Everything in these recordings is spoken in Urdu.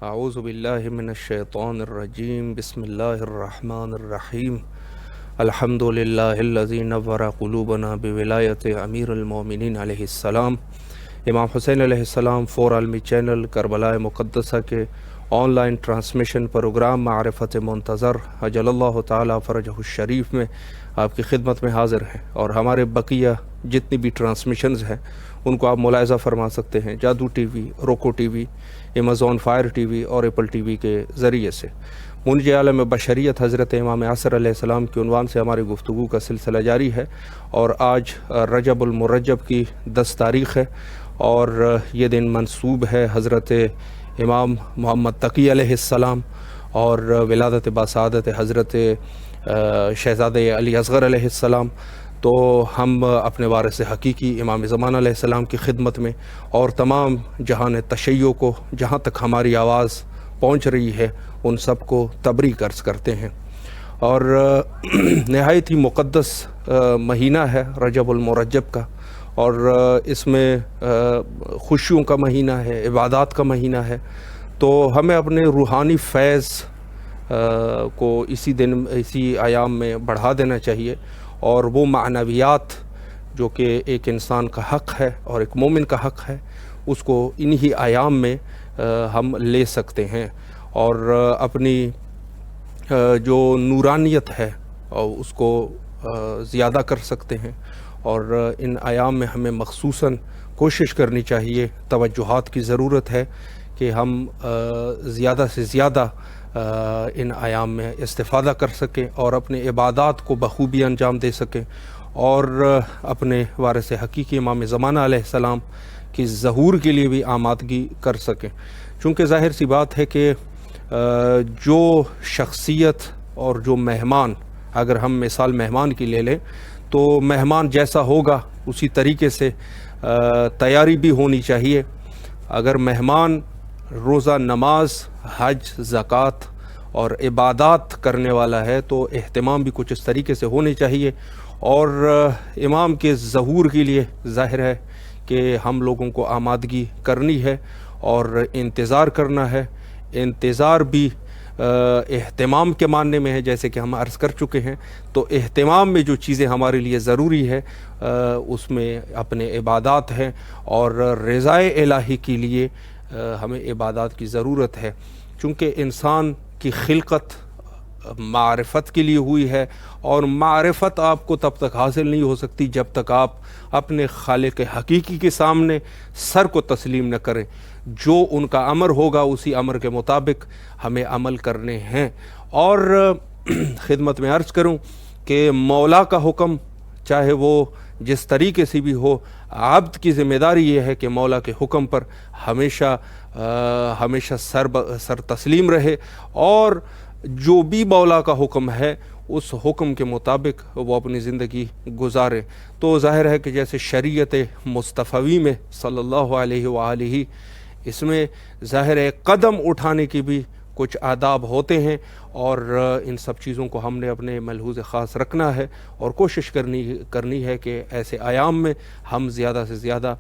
اعوذ باللہ من الشیطان الرجیم بسم اللہ الرحمن الرحیم الحمد للہ الذی نور قلوبنا بولایت امیر المومنین علیہ السلام۔ امام حسین علیہ السلام فور عالمی چینل کربلا مقدسہ کے آن لائن ٹرانسمیشن پروگرام معرفت منتظر اجل اللہ تعالی فرجہ الشریف میں آپ کی خدمت میں حاضر ہیں، اور ہمارے بقیہ جتنی بھی ٹرانسمیشنز ہیں ان کو آپ ملاحظہ فرما سکتے ہیں جادو ٹی وی، روکو T V, Amazon fire T V اور ایپل ٹی وی کے ذریعے سے۔ منجی عالم بشریت حضرت امام عصر علیہ السلام کے عنوان سے ہماری گفتگو کا سلسلہ جاری ہے، اور آج رجب المرجب کی 10 تاریخ ہے، اور یہ دن منسوب ہے حضرت امام محمد تقی علیہ السلام اور ولادت باسعادت حضرت شہزادہ علی اصغر علیہ السلام۔ تو ہم اپنے وارث حقیقی امام زمان علیہ السلام کی خدمت میں اور تمام جہان تشیع کو جہاں تک ہماری آواز پہنچ رہی ہے ان سب کو تبریک عرض کرتے ہیں۔ اور نہایت ہی مقدس مہینہ ہے رجب المرجب کا، اور اس میں خوشیوں کا مہینہ ہے، عبادات کا مہینہ ہے، تو ہمیں اپنے روحانی فیض کو اسی ایام میں بڑھا دینا چاہیے، اور وہ معنویات جو کہ ایک انسان کا حق ہے اور ایک مومن کا حق ہے اس کو انہی ایام میں ہم لے سکتے ہیں، اور اپنی جو نورانیت ہے اس کو زیادہ کر سکتے ہیں۔ اور ان ایام میں ہمیں مخصوصاً کوشش کرنی چاہیے، توجہات کی ضرورت ہے کہ ہم زیادہ سے زیادہ ان ایام میں استفادہ کر سکیں اور اپنے عبادات کو بخوبی انجام دے سکیں، اور اپنے وارث حقیقی امام زمانہ علیہ السلام کی ظہور کے لیے بھی آمادگی کر سکیں۔ چونکہ ظاہر سی بات ہے کہ جو شخصیت اور جو مہمان، اگر ہم مثال مہمان کی لے لیں تو مہمان جیسا ہوگا اسی طریقے سے تیاری بھی ہونی چاہیے۔ اگر مہمان روزہ، نماز، حج، زکوٰۃ اور عبادات کرنے والا ہے تو اہتمام بھی کچھ اس طریقے سے ہونے چاہیے، اور امام کے ظہور کے لیے ظاہر ہے کہ ہم لوگوں کو آمادگی کرنی ہے اور انتظار کرنا ہے۔ انتظار بھی اہتمام کے معنی میں ہے، جیسے کہ ہم عرض کر چکے ہیں۔ تو اہتمام میں جو چیزیں ہمارے لیے ضروری ہے اس میں اپنے عبادات ہیں، اور رضائے الہی کے لیے ہمیں عبادات کی ضرورت ہے، چونکہ انسان کی خلقت معرفت کے لیے ہوئی ہے، اور معرفت آپ کو تب تک حاصل نہیں ہو سکتی جب تک آپ اپنے خالق حقیقی کے سامنے سر کو تسلیم نہ کریں۔ جو ان کا امر ہوگا اسی امر کے مطابق ہمیں عمل کرنے ہیں۔ اور خدمت میں عرض کروں کہ مولا کا حکم چاہے وہ جس طریقے سے بھی ہو، عبد کی ذمہ داری یہ ہے کہ مولا کے حکم پر ہمیشہ سر تسلیم رہے، اور جو بھی مولا کا حکم ہے اس حکم کے مطابق وہ اپنی زندگی گزارے۔ تو ظاہر ہے کہ جیسے شریعت مصطفی میں صلی اللہ علیہ وآلہ، اس میں ظاہر ہے قدم اٹھانے کی بھی کچھ آداب ہوتے ہیں، اور ان سب چیزوں کو ہم نے اپنے ملحوظ خاص رکھنا ہے، اور کوشش کرنی ہے کہ ایسے ایام میں ہم زیادہ سے زیادہ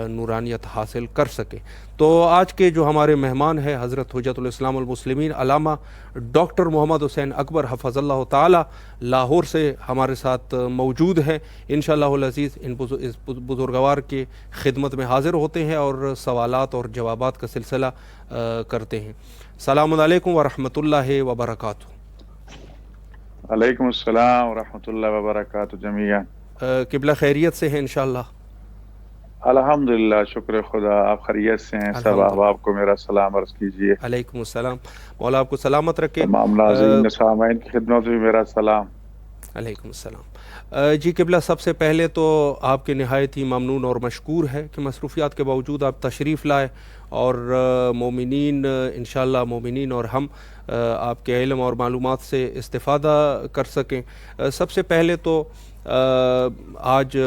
نورانیت حاصل کر سکیں۔ تو آج کے جو ہمارے مہمان ہیں حضرت حجت الاسلام المسلمین علامہ ڈاکٹر محمد حسین اکبر حفظ اللہ تعالی لاہور سے ہمارے ساتھ موجود ہیں۔ انشاءاللہ العزیز اس بزرگوار کے خدمت میں حاضر ہوتے ہیں اور سوالات اور جوابات کا سلسلہ کرتے ہیں۔ السلام علیکم ورحمۃ اللہ وبرکاتہ۔ علیکم السلام ورحمۃ اللہ وبرکاتہ جمیعا۔ قبلہ خیریت سے ہیں انشاءاللہ؟ الحمدللہ، شکر خدا، آپ خیریت سے ہیں؟ سب احباب کو میرا سلام عرض کیجیے۔ علیکم السلام، مولا آپ کو سلامت رکھے۔ تمام ناظرین سامعین کی خدمت میں میرا سلام۔ علیکم السلام۔ جی قبلہ، سب سے پہلے تو آپ کے نہایت ہی ممنون اور مشکور ہے کہ مصروفیات کے باوجود آپ تشریف لائے، اور مومنین انشاءاللہ مومنین اور ہم آپ کے علم اور معلومات سے استفادہ کر سکیں۔ سب سے پہلے تو آج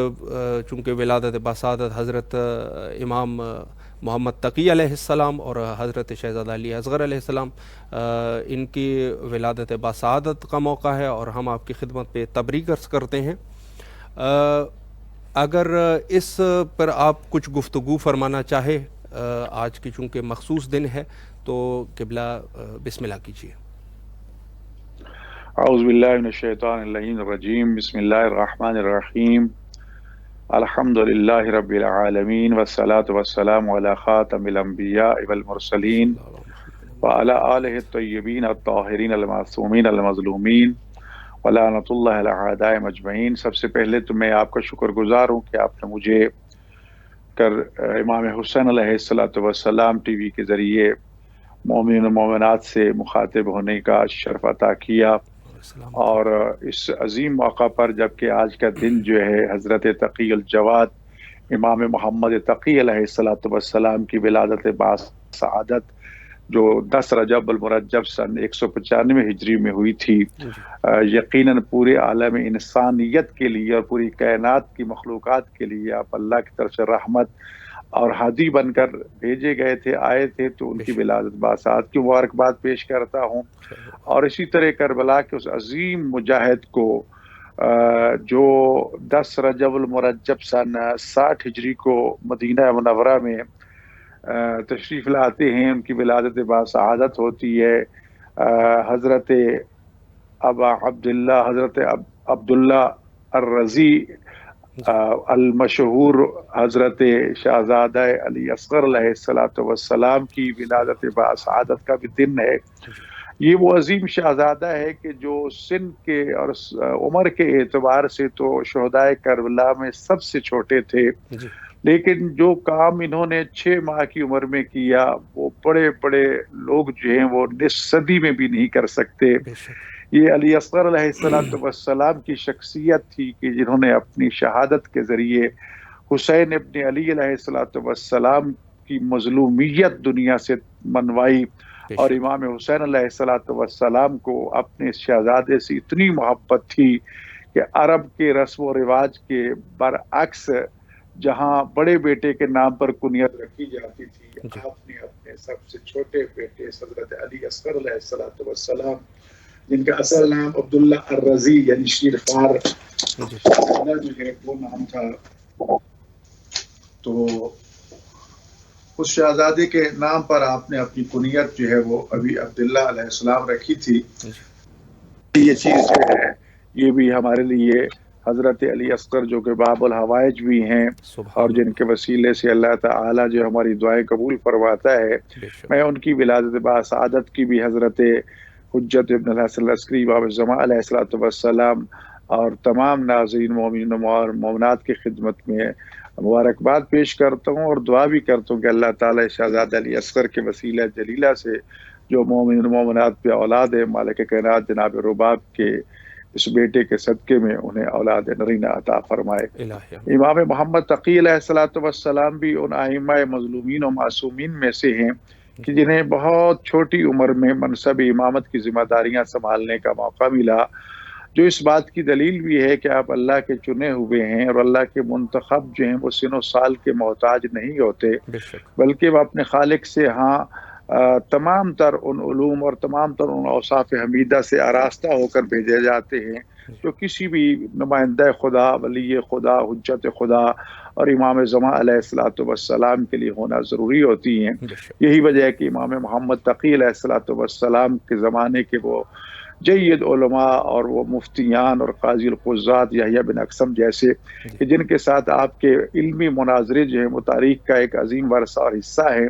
چونکہ ولادت باسعادت حضرت امام محمد تقی علیہ السلام اور حضرت شہزادہ علی اصغر علیہ السلام، ان کی ولادت باسعادت کا موقع ہے، اور ہم آپ کی خدمت پہ تبریک عرض کرتے ہیں۔ اگر اس پر آپ کچھ گفتگو فرمانا چاہے آج کی چونکہ مخصوص دن ہے تو قبلہ بسم اللہ کیجیے۔ اعوذ باللہ من الشیطان اللعین الرجیم، بسم اللہ الرحمن الرحیم، الحمد للہ رب العالمین، والصلاة والسلام علی خاتم الانبیاء والمرسلین وعلی آلہ الطیبین الطاہرین المعصومین المظلومین ولعنۃ اللہ علی اعدائهم اجمعین۔ سب سے پہلے تو میں آپ کا شکر گزار ہوں کہ آپ نے مجھے امام حسین علیہ السلام ٹی وی کے ذریعے مومنین و مومنات سے مخاطب ہونے کا شرف عطا کیا، اور اس عظیم موقع پر جبکہ آج کا دن جو ہے حضرت تقی الجواد امام محمد تقی علیہ السلام کی ولادت باسعادت جو 10 رجب المرجب سن 195 ہجری میں ہوئی تھی، یقیناً پورے عالم انسانیت کے لیے اور پوری کائنات کی مخلوقات کے لیے آپ اللہ کی طرف سے رحمت اور ہادی بن کر بھیجے گئے تھے، آئے تھے، تو ان کی ولادت باسعادت کی مبارکباد پیش کرتا ہوں۔ اور اسی طرح کربلا کے اس عظیم مجاہد کو جو 10 رجب المرجب سن 60 ہجری کو مدینہ منورہ میں تشریف لاتے ہیں، ان کی ولادت باسعادت ہوتی ہے۔ حضرت ابا عبداللہ، حضرت عبداللہ الرضی المشہور حضرت شہزادہ علی اصغر علیہ السلام کی ولادت باسعادت کا بھی دن ہے۔ یہ وہ عظیم شہزادہ ہے کہ جو سن کے اور عمر کے اعتبار سے تو شہدائے کربلا میں سب سے چھوٹے تھے، لیکن جو کام انہوں نے 6 ماہ کی عمر میں کیا وہ بڑے بڑے لوگ جو ہیں وہ نصف صدی میں بھی نہیں کر سکتے۔ یہ علی اصغر علیہ السلام کی شخصیت تھی کہ جنہوں نے اپنی شہادت کے ذریعے حسین ابن علی علیہ السلام کی مظلومیت دنیا سے منوائی، اور امام حسین علیہ السلام کو اپنے شہزادے سے اتنی محبت تھی کہ عرب کے رسم و رواج کے برعکس جہاں بڑے بیٹے کے نام پر کنیت رکھی جاتی تھی، آپ نے اپنے سب سے چھوٹے بیٹے حضرت علی اصغر علیہ السلام، جن کا اصل نام عبداللہ الرضی یعنی شیر خوار جو ہے وہ نام تھا، تو اس شہزادے کے نام پر آپ نے اپنی کنیت جو ہے وہ ابھی عبداللہ علیہ السلام رکھی تھی۔ یہ چیز جو ہے یہ بھی ہمارے لیے حضرت علی اصغر جو کہ باب الحوائج بھی ہیں اور جن کے وسیلے سے اللہ تعالی جو ہماری دعائیں قبول فرماتا ہے، میں ان کی ولادت باسعادت کی بھی حضرت حجت ابن الحسن العسکری باب الزمان علیہ السلام اور تمام ناظرین مومنین اور مومنات کی خدمت میں مبارکباد پیش کرتا ہوں، اور دعا بھی کرتا ہوں کہ اللہ تعالی شہزادہ علی اصغر کے وسیلہ جلیلہ سے جو مومن و مومنات پہ اولاد ہے، مالک کائنات جناب رباب کے اس بیٹے کے صدقے میں انہیں اولاد نرینہ عطا فرمائے۔ امام محمد تقی علیہ السلام بھی ان ائمہ مظلومین و معصومین میں سے ہیں کہ جنہیں بہت چھوٹی عمر میں منصب امامت کی ذمہ داریاں سنبھالنے کا موقع ملا، جو اس بات کی دلیل بھی ہے کہ آپ اللہ کے چنے ہوئے ہیں، اور اللہ کے منتخب جو ہیں وہ سن و سال کے محتاج نہیں ہوتے، بلکہ وہ اپنے خالق سے تمام تر ان علوم اور تمام تر ان اوصاف حمیدہ سے آراستہ ہو کر بھیجے جاتے ہیں جو کسی بھی نمائندہ خدا، ولی خدا، حجت خدا اور امام زمان علیہ السلام کے لیے ہونا ضروری ہوتی ہیں۔ یہی وجہ ہے کہ امام محمد تقی علیہ السلام کے زمانے کے وہ جید علماء اور وہ مفتیان اور قاضی القضات یحییٰ بن اقسم جیسے کہ جن کے ساتھ آپ کے علمی مناظرے جو ہیں وہ تاریخ کا ایک عظیم ورثہ اور حصہ ہے،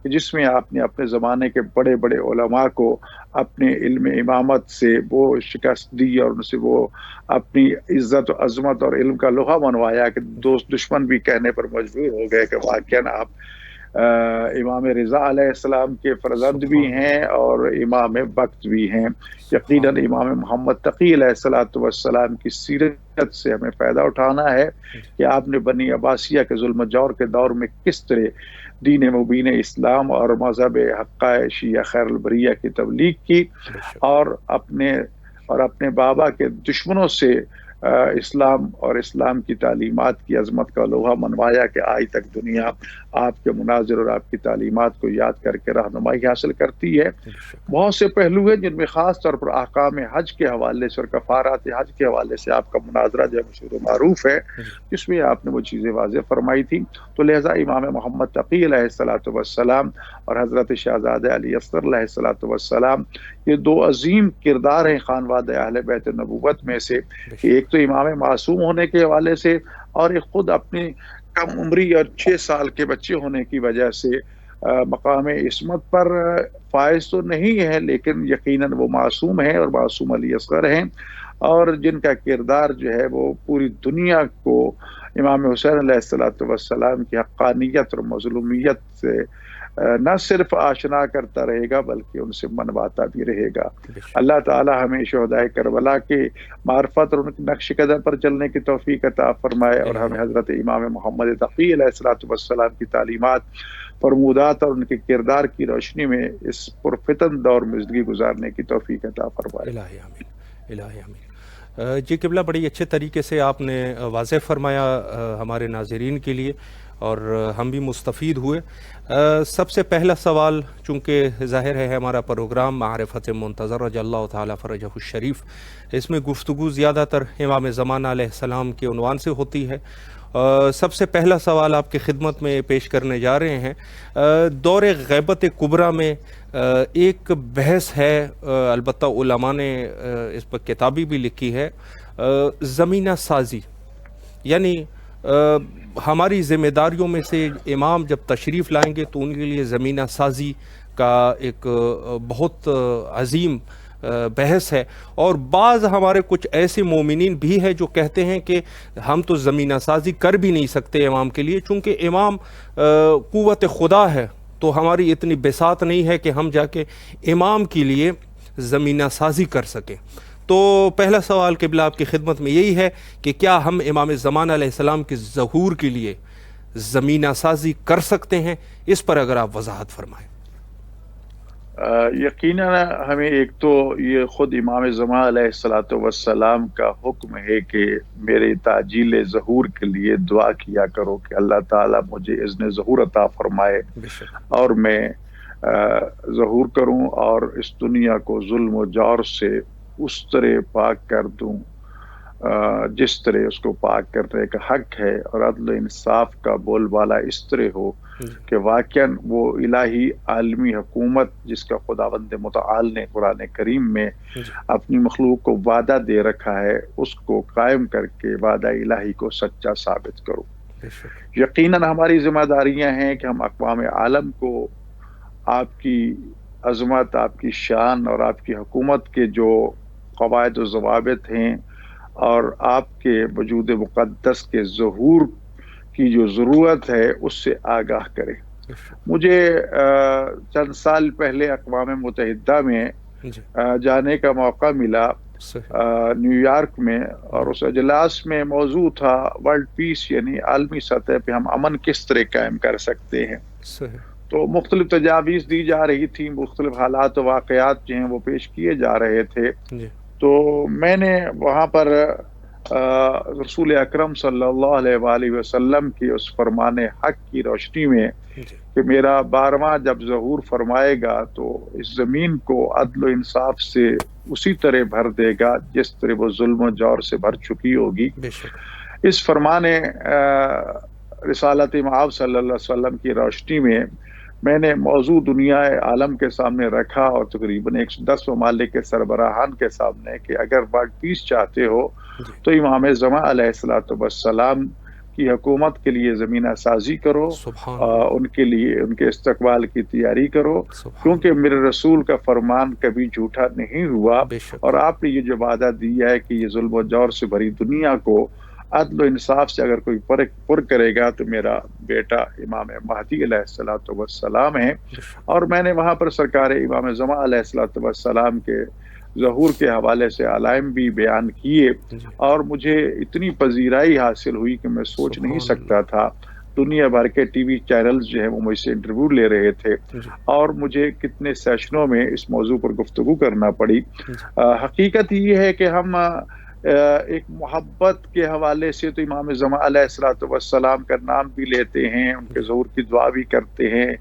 جس میں آپ نے اپنے زمانے کے بڑے بڑے علماء کو اپنے علم امامت سے وہ شکست دی اور ان سے وہ اپنی عزت و عظمت اور علم کا لوہا منوایا کہ دوست دشمن بھی کہنے پر مجبور ہو گئے کہ واقعاً آپ امام رضا علیہ السلام کے فرزند بھی ہیں اور امام وقت بھی ہیں۔ یقیناً امام محمد تقی علیہ السلام کی سیرت سے ہمیں فائدہ اٹھانا ہے کہ آپ نے بنی عباسیہ کے ظلم و جور کے دور میں کس طرح دین مبین اسلام اور مذہب حقہ شیعہ خیر البریہ کی تبلیغ کی، اور اپنے بابا کے دشمنوں سے اسلام اور اسلام کی تعلیمات کی عظمت کا لوہا منوایا کہ آج تک دنیا آپ کے مناظر اور آپ کی تعلیمات کو یاد کر کے رہنمائی حاصل کرتی ہے۔ بہت سے پہلو ہیں جن میں خاص طور پر احکام حج کے حوالے سے اور کفارات حج کے حوالے سے آپ کا مناظرہ جو ہے مشہور و معروف ہے، جس میں آپ نے وہ چیزیں واضح فرمائی تھی۔ تو لہٰذا امام محمد تقی علیہ الصلوۃ والسلام اور حضرت شہزادہ علی اصغر علیہ الصلوۃ والسلام، یہ دو عظیم کردار ہیں خانوادہ اہل بیت نبوت میں سے، ایک تو امام معصوم ہونے کے حوالے سے، اور ایک خود اپنی کم عمری اور 6 سال کے بچے ہونے کی وجہ سے مقام عصمت پر فائز تو نہیں ہے، لیکن یقیناً وہ معصوم ہیں اور معصوم علی اصغر ہیں، اور جن کا کردار جو ہے وہ پوری دنیا کو امام حسین علیہ الصلوۃ والسلام کی حقانیت اور مظلومیت سے نہ صرف آشنا کرتا رہے گا بلکہ ان سے منواتا بھی رہے گا۔ اللہ تعالی ہمیں شہدائے کربلا کے معرفت اور ان کے نقش قدم پر چلنے کی توفیق عطا فرمائے، اور ہمیں حضرت امام محمد تقی علیہ الصلوۃ والسلام کی تعلیمات، فرمودات اور ان کے کردار کی روشنی میں اس پرفتن دور میں زندگی گزارنے کی توفیق عطا فرمائے۔ الہی آمین، الہی آمین۔ جی قبلہ، بڑی اچھے طریقے سے آپ نے واضح فرمایا ہمارے ناظرین کے لیے، اور ہم بھی مستفید ہوئے۔ سب سے پہلا سوال، چونکہ ظاہر ہے ہمارا پروگرام معرفت منتظر رضی اللہ تعالیٰ فرجہ الشریف، اس میں گفتگو زیادہ تر امام زمانہ علیہ السلام کے عنوان سے ہوتی ہے۔ سب سے پہلا سوال آپ کی خدمت میں پیش کرنے جا رہے ہیں۔ دور غیبت کبریٰ میں ایک بحث ہے، البتہ علماء نے اس پر کتابی بھی لکھی ہے، زمینہ سازی، یعنی ہماری ذمہ داریوں میں سے امام جب تشریف لائیں گے تو ان کے لیے زمینہ سازی کا ایک بہت عظیم بحث ہے، اور بعض ہمارے کچھ ایسے مومنین بھی ہیں جو کہتے ہیں کہ ہم تو زمینہ سازی کر بھی نہیں سکتے امام کے لیے، چونکہ امام قوت خدا ہے، تو ہماری اتنی بساط نہیں ہے کہ ہم جا کے امام کے لیے زمینہ سازی کر سکیں۔ تو پہلا سوال قبلہ آپ کی خدمت میں یہی ہے کہ کیا ہم امام زمانہ علیہ السلام کے ظہور کے لیے زمینہ سازی کر سکتے ہیں؟ اس پر اگر آپ وضاحت فرمائیں۔ یقیناً ہمیں ایک تو یہ خود امام زمان علیہ الصلوۃ والسلام کا حکم ہے کہ میرے تعجیل ظہور کے لیے دعا کیا کرو کہ اللہ تعالیٰ مجھے اذن ظہور عطا فرمائے اور میں ظہور کروں اور اس دنیا کو ظلم و جور سے اس طرح پاک کر دوں جس طرح اس کو پاک کرنے کا حق ہے، اور عدل و انصاف کا بول بالا اس طرح ہو کہ واقعاً وہ الہی عالمی حکومت جس کا خداوند متعال نے قرآن کریم میں اپنی مخلوق کو وعدہ دے رکھا ہے، اس کو قائم کر کے وعدہ الہی کو سچا ثابت کرو۔ یقیناً ہماری ذمہ داریاں ہیں کہ ہم اقوام عالم کو آپ کی عظمت، آپ کی شان اور آپ کی حکومت کے جو قواعد و ضوابط ہیں اور آپ کے وجود مقدس کے ظہور کی جو ضرورت ہے اس سے آگاہ کرے۔ مجھے چند سال پہلے اقوام متحدہ میں جانے کا موقع ملا، نیو یارک میں، اور اس اجلاس میں موضوع تھا ورلڈ پیس، یعنی عالمی سطح پہ ہم امن کس طرح قائم کر سکتے ہیں۔ تو مختلف تجاویز دی جا رہی تھی، مختلف حالات و واقعات جو ہیں وہ پیش کیے جا رہے تھے۔ تو میں نے وہاں پر رسول اکرم صلی اللہ علیہ وآلہ وسلم کی اس فرمان حق کی روشنی میں کہ میرا 12واں جب ظہور فرمائے گا تو اس زمین کو عدل و انصاف سے اسی طرح بھر دے گا جس طرح وہ ظلم و جور سے بھر چکی ہوگی، اس فرمان رسالت مآب صلی اللہ علیہ وسلم کی روشنی میں نے موضوع دنیا عالم کے سامنے رکھا، اور تقریباً 110 ممالک کے سربراہان کے سامنے، کہ اگر ورلڈ پیس چاہتے ہو تو امام زمان علیہ الصلوۃ والسلام کی حکومت کے لیے زمینہ سازی کرو، ان کے لیے ان کے استقبال کی تیاری کرو، کیونکہ میرے رسول کا فرمان کبھی جھوٹا نہیں ہوا، اور آپ نے یہ جو وعدہ دیا ہے کہ یہ ظلم و جور سے بھری دنیا کو عدل و انصاف سے اگر کوئی پر کرے گا تو میرا بیٹا امام مہدی علیہ الصلوۃ والسلام ہے۔ اور میں نے وہاں پر سرکار امام زمان علیہ الصلوۃ والسلام کے ظہور کے حوالے سے علائم بھی بیان کیے، اور مجھے اتنی پذیرائی حاصل ہوئی کہ میں سوچ نہیں سکتا تھا۔ دنیا بھر کے ٹی وی چینلز جو ہیں وہ مجھ سے انٹرویو لے رہے تھے، اور مجھے کتنے سیشنوں میں اس موضوع پر گفتگو کرنا پڑی۔ حقیقت یہ ہے کہ ہم ایک محبت کے حوالے سے تو امام زمان علیہ الصلوۃ والسلام کا نام بھی لیتے ہیں، ان کے ظہور کی دعا بھی کرتے ہیں،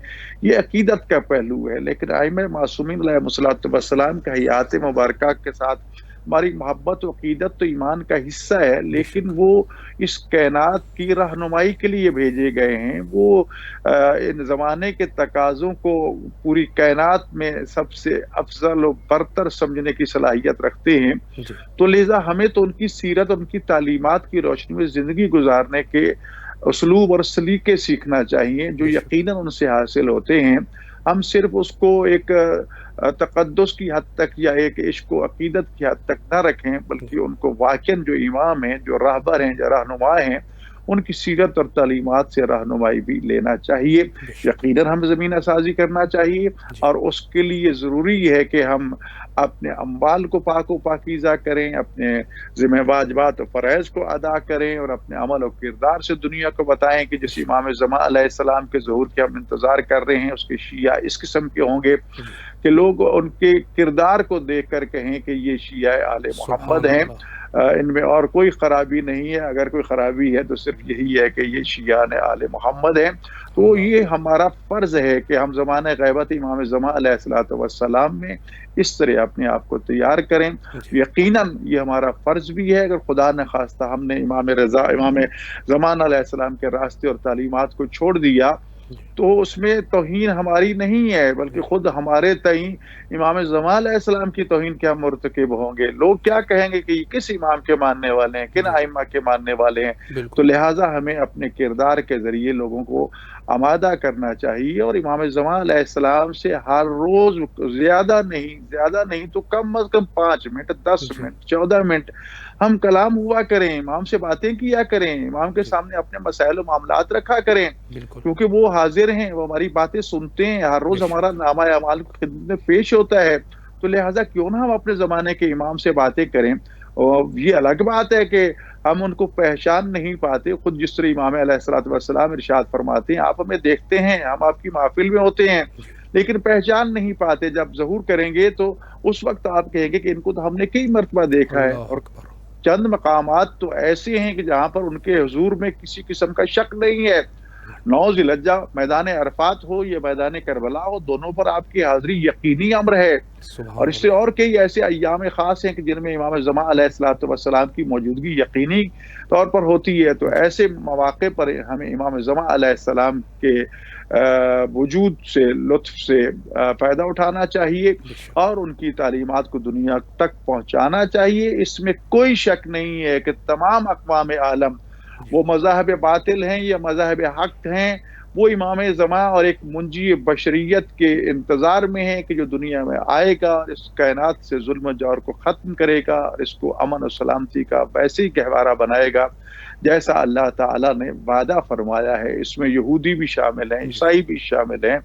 یہ عقیدت کا پہلو ہے۔ لیکن ائمہ معصومین علیہ الصلوۃ والسلام کا حیات مبارکہ کے ساتھ ہماری محبت و عقیدت تو ایمان کا حصہ ہے، لیکن وہ اس کائنات کی رہنمائی کے لیے بھیجے گئے ہیں، وہ ان زمانے کے تقاضوں کو پوری کائنات میں سب سے افضل و برتر سمجھنے کی صلاحیت رکھتے ہیں، تو لہذا ہمیں تو ان کی سیرت اور ان کی تعلیمات کی روشنی میں زندگی گزارنے کے اسلوب اور سلیقے سیکھنا چاہیے جو یقیناً ان سے حاصل ہوتے ہیں۔ ہم صرف اس کو ایک تقدس کی حد تک یا ایک عشق و عقیدت کی حد تک نہ رکھیں، بلکہ ان کو واقعاً جو امام ہیں، جو راہبر ہیں، جو رہنما ہیں، ان کی سیرت اور تعلیمات سے رہنمائی بھی لینا چاہیے۔ یقیناً ہم زمینہ سازی کرنا چاہیے، اور اس کے لیے ضروری ہے کہ ہم اپنے اموال کو پاک و پاکیزہ کریں، اپنے ذمہ واجبات و فرائض کو ادا کریں، اور اپنے عمل و کردار سے دنیا کو بتائیں کہ جس امام زمان علیہ السلام کے ظہور کے ہم انتظار کر رہے ہیں، اس کے شیعہ اس قسم کے ہوں گے کہ لوگ ان کے کردار کو دیکھ کر کہیں کہ یہ شیعہ آل محمد ہیں، ان میں اور کوئی خرابی نہیں ہے، اگر کوئی خرابی ہے تو صرف یہی ہے کہ یہ شیعہ آل محمد ہیں۔ تو یہ ہمارا فرض ہے کہ ہم زمانہ غیبت امام زمان علیہ الصلوۃ والسلام میں اس طرح اپنے آپ کو تیار کریں۔ یقیناً یہ ہمارا فرض بھی ہے، اگر خدا نہ خواستہ ہم نے امام زمان علیہ السلام کے راستے اور تعلیمات کو چھوڑ دیا تو اس میں توہین ہماری نہیں ہے، بلکہ خود ہمارے تئیں امام زمان علیہ السلام کی توہین کے ہم مرتکب ہوں گے۔ لوگ کیا کہیں گے کہ یہ کس امام کے ماننے والے ہیں، کن ائمہ کے ماننے والے ہیں؟ تو لہٰذا ہمیں اپنے کردار کے ذریعے لوگوں کو آمادہ کرنا چاہیے، اور امام زمان علیہ السلام سے ہر روز زیادہ نہیں تو کم از کم 5 منٹ، 10 منٹ، 14 منٹ ہم کلام ہوا کریں، امام سے باتیں کیا کریں، امام کے سامنے اپنے مسائل و معاملات رکھا کریں، کیونکہ وہ حاضر ہیں، وہ ہماری باتیں سنتے ہیں، ہر روز ہمارا نامہ اعمال کی خدمت میں پیش ہوتا ہے۔ تو لہٰذا کیوں نہ ہم اپنے زمانے کے امام سے باتیں کریں۔ اور یہ الگ بات ہے کہ ہم ان کو پہچان نہیں پاتے، خود جس طرح امام علیہ الصلوۃ والسلام ارشاد فرماتے ہیں، آپ ہمیں دیکھتے ہیں، ہم آپ کی محفل میں ہوتے ہیں، لیکن پہچان نہیں پاتے۔ جب ظہور کریں گے تو اس وقت آپ کہیں گے کہ ان کو تو ہم نے کئی مرتبہ دیکھا ہے۔ اور چند مقامات تو ایسے ہیں کہ جہاں پر ان کے حضور میں کسی قسم کا شک نہیں ہے۔ 9 ذی الحجہ میدان عرفات ہو یا میدان کربلا ہو، دونوں پر آپ کی حاضری یقینی امر ہے۔ اور اس سے اور کئی ایسے ایام خاص ہیں کہ جن میں امام زمان علیہ الصلوۃ والسلام کی موجودگی یقینی طور پر ہوتی ہے۔ تو ایسے مواقع پر ہمیں امام زمان علیہ السلام کے وجود سے، لطف سے فائدہ اٹھانا چاہیے، اور ان کی تعلیمات کو دنیا تک پہنچانا چاہیے۔ اس میں کوئی شک نہیں ہے کہ تمام اقوام عالم، وہ مذاہب باطل ہیں یا مذاہب حق ہیں، وہ امام زمان اور ایک منجی بشریت کے انتظار میں ہیں کہ جو دنیا میں آئے گا، اس کائنات سے ظلم و جور کو ختم کرے گا، اور اس کو امن و سلامتی کا ویسے ہی گہوارہ بنائے گا جیسا اللہ تعالیٰ نے وعدہ فرمایا ہے۔ اس میں یہودی بھی شامل ہیں، عیسائی بھی شامل ہیں،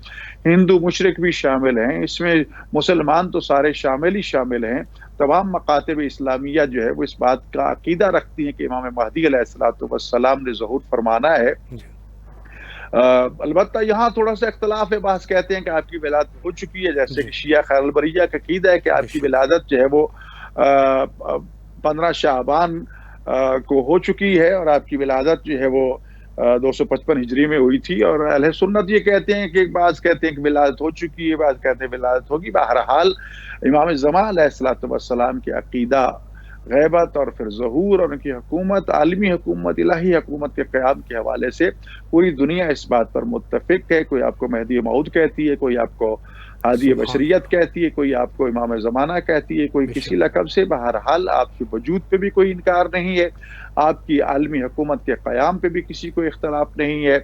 ہندو مشرک بھی شامل ہیں، اس میں مسلمان تو سارے شامل ہی شامل ہیں۔ تمام مکاتب اسلامیہ جو ہے وہ اس بات کا عقیدہ رکھتی ہیں کہ امام مہدی علیہ الصلوۃ والسلام نے ظہور فرمانا ہے۔ البتہ یہاں تھوڑا سا اختلاف ہے، بعض کہتے ہیں کہ آپ کی ولادت ہو چکی ہے، جیسے کہ شیعہ خیر البریہ کا عقیدہ ہے کہ آپ کی ولادت جو ہے وہ 15 شعبان کو ہو چکی ہے، اور آپ کی ولادت جو ہے وہ 255 ہجری میں ہوئی تھی۔ اور اہل سنت یہ کہتے ہیں کہ بعض کہتے ہیں کہ ولادت ہو چکی ہے، بعض کہتے ہیں ولادت ہوگی۔ بہرحال امام زمان علیہ الصلوۃ والسلام کی عقیدہ غیبت اور پھر ظہور اور ان کی حکومت، عالمی حکومت، الہی حکومت کے قیام کے حوالے سے پوری دنیا اس بات پر متفق ہے۔ کوئی آپ کو مہدی موعود کہتی ہے، کوئی آپ کو ہادی بشریت کہتی ہے، کوئی آپ کو امام زمانہ کہتی ہے، کوئی کسی لقب سے۔ بہرحال آپ کے وجود پہ بھی کوئی انکار نہیں ہے، آپ کی عالمی حکومت کے قیام پہ بھی کسی کو اختلاف نہیں ہے۔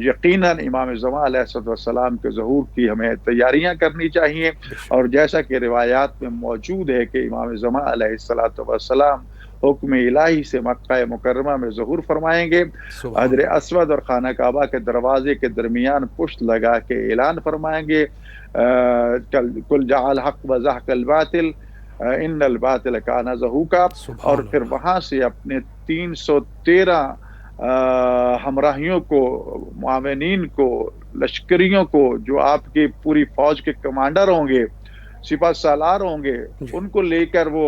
یقیناً امام زمان علیہ السلام کے ظہور کی ہمیں تیاریاں کرنی چاہیے، اور جیسا کہ روایات میں موجود ہے کہ امام زمان علیہ السلام حکم الہی سے مکہ مکرمہ میں ظہور فرمائیں گے، حجر اسود اور خانہ کعبہ کے دروازے کے درمیان پشت لگا کے اعلان فرمائیں گے، کل جاء الحق وزهق الباطل ان الباطل کان زہوقا، اور پھر وہاں سے اپنے 313 ہمراہیوں کو، معاونین کو، لشکریوں کو، جو آپ کی پوری فوج کے کمانڈر ہوں گے، سپہ سالار ہوں گے، ان کو لے کر وہ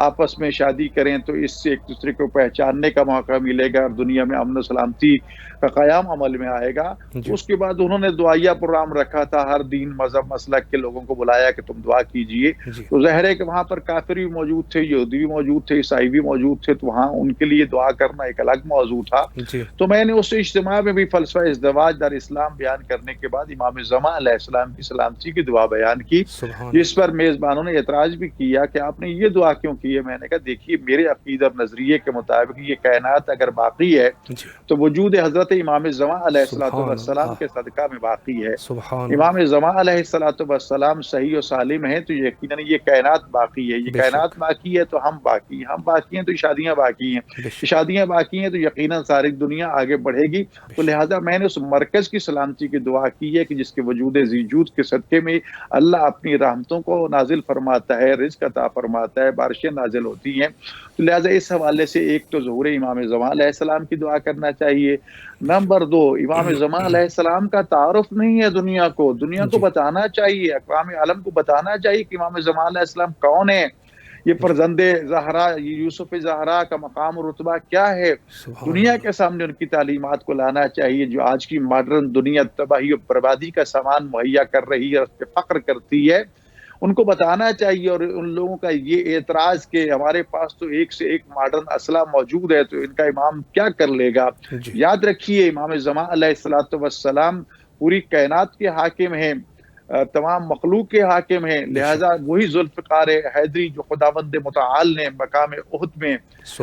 آپس میں شادی کریں تو اس سے ایک دوسرے کو پہچاننے کا موقع ملے گا اور دنیا میں امن و سلامتی کا قیام عمل میں آئے گا. اس کے بعد انہوں نے دعائیہ پروگرام رکھا تھا، ہر دین مذہب مسلک کے لوگوں کو بلایا کہ تم دعا کیجئے. تو ظاہر ہے کہ وہاں پر کافر بھی موجود تھے، یہودی بھی موجود تھے، عیسائی بھی موجود تھے، تو وہاں ان کے لیے دعا کرنا ایک الگ موضوع تھا. تو میں نے اس اجتماع میں بھی فلسفہ ازدواج در اسلام بیان کرنے کے بعد امام زمان علیہ السلام کی سلامتی کی دعا بیان کی، جس پر میزبانوں نے اعتراض بھی کیا کہ آپ نے یہ دعا کیوں کی ہے. میں نے کہا دیکھیے میرے عقیدہ اور نظریے کے مطابق یہ کائنات اگر باقی ہے تو وجود حضرت امام زمان علیہ السلام کے صدقہ میں باقی ہے. امام زمان علیہ السلام صحیح و سالم ہیں تو یقیناً یہ کائنات باقی ہے. یہ کائنات باقی ہے تو ہم باقی ہیں تو شادیاں باقی ہیں، شادیاں باقی ہیں تو یقیناً ساری دنیا آگے بڑھے گی. تو لہٰذا میں نے اس مرکز کی سلامتی کی دعا کی ہے کہ جس کے وجود ذیجود کے صدقے میں اللہ اپنی رحمتوں کو نازل فرماتا ہے، رزق عطا فرماتا ہے، بارشیں نازل ہوتی ہیں. تو لہٰذا اس حوالے سے ایک تو ظہور امام زمان علیہ السلام کی دعا کرنا چاہیے. نمبر 2، امام زمان علیہ السلام کا تعارف نہیں ہے دنیا کو بتانا چاہیے، اقوام عالم کو بتانا چاہیے کہ امام زمان علیہ السلام کون ہے، یہ فرزند زہرا یوسف زہرا کا مقام و رتبہ کیا ہے. دنیا کے سامنے ان کی تعلیمات کو لانا چاہیے جو آج کی ماڈرن دنیا تباہی و بربادی کا سامان مہیا کر رہی ہے، اس پہ فخر کرتی ہے. ان کو بتانا چاہیے. اور ان لوگوں کا یہ اعتراض کہ ہمارے پاس تو ایک سے ایک ماڈرن اسلحہ موجود ہے تو ان کا امام کیا کر لے گا. یاد رکھیے امام زمان علیہ السلام پوری کائنات کے حاکم ہیں، تمام مخلوق کے حاکم ہیں. لہٰذا وہی ذوالفقار حیدری جو خداوند متعال نے مقام احد میں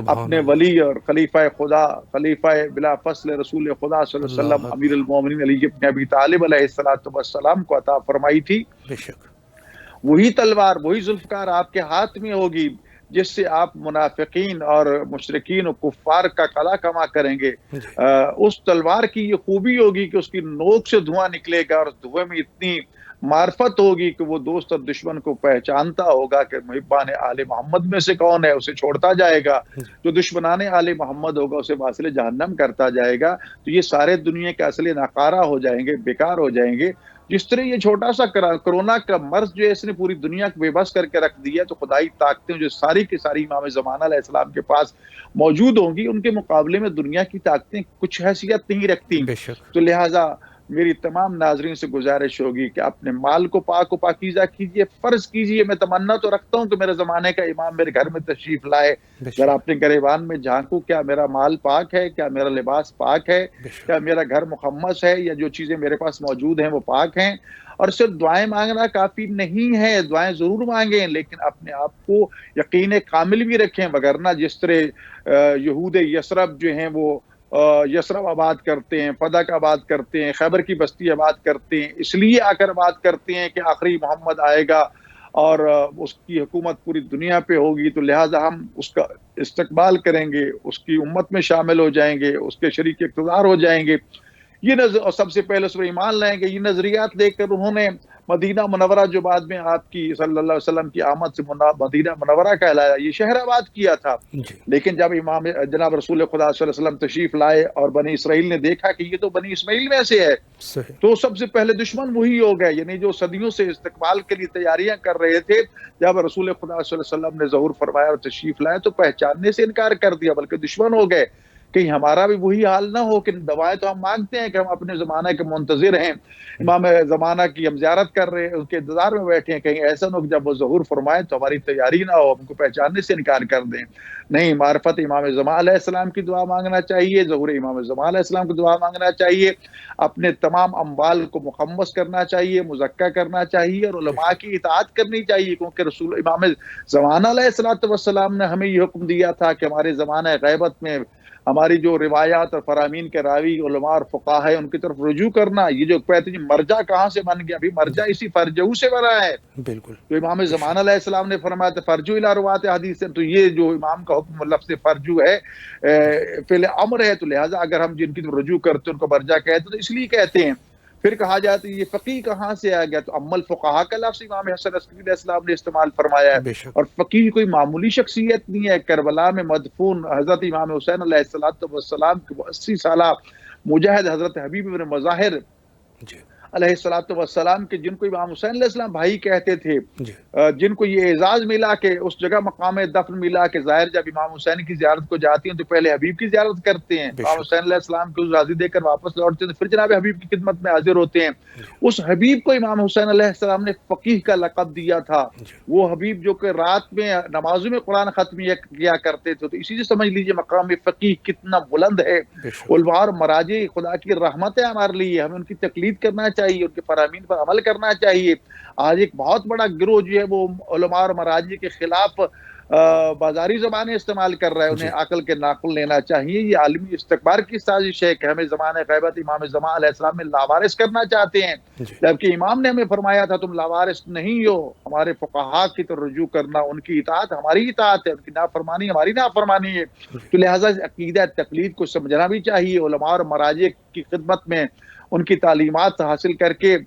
اپنے ولی اور خلیفہ خدا، خلیفہ بلا فصل رسول خدا صلی اللہ علیہ وسلم امیر المومنین علی بن ابی طالب علیہ السلام کو عطا فرمائی تھی، وہی تلوار، وہی ذوالفقار آپ کے ہاتھ میں ہوگی جس سے آپ منافقین اور مشرکین و کفار کا قلع کما کریں گے. اس تلوار کی یہ خوبی ہوگی کہ اس کی نوک سے دھواں نکلے گا اور دھوئے میں اتنی معرفت ہوگی کہ وہ دوست اور دشمن کو پہچانتا ہوگا کہ محبان آل محمد میں سے کون ہے، اسے چھوڑتا جائے گا. جو دشمنان آل محمد ہوگا اسے واصل جہنم کرتا جائے گا. تو یہ سارے دنیا کے اصل ناکارہ ہو جائیں گے، بیکار ہو جائیں گے. جس طرح یہ چھوٹا سا کرونا کا مرض جو ہے اس نے پوری دنیا کو بے بس کر کے رکھ دیا، تو خدائی طاقتیں جو ساری کی ساری امام زمان علیہ السلام کے پاس موجود ہوں گی، ان کے مقابلے میں دنیا کی طاقتیں کچھ حیثیت نہیں رکھتی. تو لہٰذا میری تمام ناظرین سے گزارش ہوگی کہ اپنے مال کو پاک و پاکیزہ کیجئے، فرض کیجئے. میں تمنا تو رکھتا ہوں کہ میرے زمانے کا امام میرے گھر میں تشریف لائے، ذرا اپنے گریبان میں جھانکوں، کیا میرا مال پاک ہے، کیا میرا لباس پاک ہے، کیا میرا گھر مخمص ہے، یا جو چیزیں میرے پاس موجود ہیں وہ پاک ہیں. اور صرف دعائیں مانگنا کافی نہیں ہے، دعائیں ضرور مانگیں لیکن اپنے آپ کو یقین کامل بھی رکھیں. وگرنہ جس طرح یہود یثرب جو ہیں وہ یثرب آباد کرتے ہیں، فدق آباد کرتے ہیں، خیبر کی بستی آباد کرتے ہیں، اس لیے آ کر آباد کرتے ہیں کہ آخری محمد آئے گا اور اس کی حکومت پوری دنیا پہ ہوگی. تو لہٰذا ہم اس کا استقبال کریں گے، اس کی امت میں شامل ہو جائیں گے، اس کے شریک اقتدار ہو جائیں گے. یہ اور سب سے پہلے اس پر ایمان لائیں گے. یہ نظریات لے کر انہوں نے مدینہ منورہ جو بعد میں آپ کی صلی اللہ علیہ وسلم کی آمد سے مدینہ منورہ کہلایا، یہ شہر آباد کیا تھا. لیکن جب امام جناب رسول خدا صلی اللہ علیہ وسلم تشریف لائے اور بنی اسرائیل نے دیکھا کہ یہ تو بنی اسماعیل میں سے ہے، تو سب سے پہلے دشمن وہی ہو گئے. یعنی جو صدیوں سے استقبال کے لیے تیاریاں کر رہے تھے، جب رسول خدا صلی اللہ علیہ وسلم نے ظہور فرمایا اور تشریف لائے تو پہچاننے سے انکار کر دیا، بلکہ دشمن ہو گئے. کہیں ہمارا بھی وہی حال نہ ہو کہ دوائیں تو ہم مانگتے ہیں کہ ہم اپنے زمانہ کے منتظر ہیں، امام زمانہ کی ہم زیارت کر رہے ہیں، ان کے انتظار میں بیٹھے ہیں، کہیں ایسا نہ ہو کہ جب وہ ظہور فرمائے تو ہماری تیاری نہ ہو، ہم کو پہچاننے سے انکار کر دیں. نہیں، معرفت امام زمان علیہ السلام کی دعا مانگنا چاہیے، ظہور امام زمان علیہ السلام کی دعا مانگنا چاہیے، اپنے تمام اموال کو مخمص کرنا چاہیے، مزکہ کرنا چاہیے اور علماء کی اطاعت کرنی چاہیے. کیونکہ رسول امام زمانہ علیہ السلام نے ہمیں یہ حکم دیا تھا کہ ہمارے زمانہ غیبت میں ہماری جو روایات اور فرامین کے راوی علماء اور فقہاء ہیں ان کی طرف رجوع کرنا. یہ جو کہتے ہیں مرجع کہاں سے بن گیا؟ ابھی مرجع اسی فرجعو سے بنا ہے. بالکل. تو امام زمانہ علیہ السلام نے فرمایا تھا فرجو الی روات حدیث سے، تو یہ جو امام کا حکم لفظ فرجو ہے فعل امر ہے، تو لہٰذا اگر ہم جن کی رجوع کرتے ہیں ان کو مرجع کہتے ہیں تو اس لیے کہتے ہیں. پھر کہا جاتا ہے یہ فقیہ کہاں سے آ گیا؟ تو ام الفقہاء کا لفظ امام حسن عسکری علیہ السلام نے استعمال فرمایا ہے. اور فقیہ کوئی معمولی شخصیت نہیں ہے. کربلا میں مدفون حضرت امام حسین علیہ السلام کے 80 سالہ مجاہد حضرت حبیب بن مظاہر علیہ السلام کے جن کو امام حسین علیہ السلام بھائی کہتے تھے، جی جن کو یہ اعزاز ملا کہ اس جگہ مقام دفن ملا کہ ظاہر جب امام حسین کی زیارت کو جاتی ہیں تو پہلے حبیب کی زیارت کرتے ہیں، بے امام شک حسین علیہ السلام کو راضی دے کر واپس لوٹتے ہیں تو پھر جناب حبیب کی خدمت میں حاضر ہوتے ہیں۔ اس حبیب کو امام حسین علیہ السلام نے فقیہ کا لقب دیا تھا، جی وہ حبیب جو کہ رات میں نمازوں میں قرآن ختم کیا کرتے تھے، تو اسی سے سمجھ لیجئے مقام فقیہ کتنا بلند ہے۔ بے شک علماء اور مراجع خدا کی رحمت ہے ہمارے لیے، ہمیں ان کی تقلید کرنا چاہیے، ان کے فرامین پر عمل کرنا چاہیے۔ آج ایک بہت بڑا گروہ جو ہے وہ علماء اور مراجع کے خلاف بازاری زبانیں استعمال کر رہا ہے، انہیں جی عقل کے ناقل لینا چاہیے۔ یہ عالمی استکبار کی سازش ہے کہ ہمیں زمانہ غیبت امام زمان علیہ السلام میں لاوارث کرنا چاہتے ہیں، جی جبکہ امام نے ہمیں فرمایا تھا تم لاوارث نہیں ہو، ہمارے فقہا کی طرف رجوع کرنا، ان کی اطاعت ہماری اطاعت ہے، ان کی نافرمانی ہماری نافرمانی ہے۔ تو لہٰذا عقیدہ تقلید کو سمجھنا بھی چاہیے، علماء اور مراجع کی خدمت میں ان کی تعلیمات حاصل کر کے